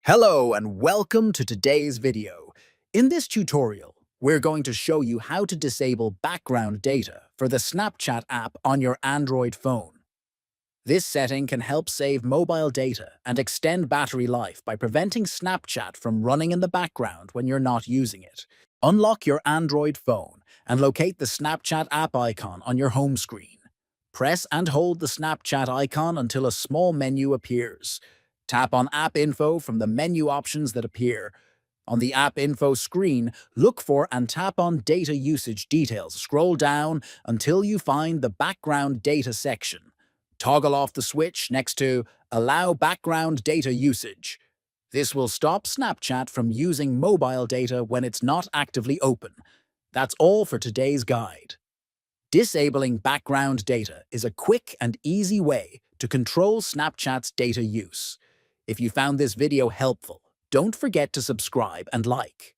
Hello and welcome to today's video. In this tutorial, we're going to show you how to disable background data for the Snapchat app on your Android phone. This setting can help save mobile data and extend battery life by preventing Snapchat from running in the background when you're not using it. Unlock your Android phone and locate the Snapchat app icon on your home screen. Press and hold the Snapchat icon until a small menu appears. Tap on App Info from the menu options that appear. On the App Info screen, look for and tap on Data Usage Details. Scroll down until you find the Background Data section. Toggle off the switch next to Allow Background Data Usage. This will stop Snapchat from using mobile data when it's not actively open. That's all for today's guide. Disabling background data is a quick and easy way to control Snapchat's data use. If you found this video helpful, don't forget to subscribe and like.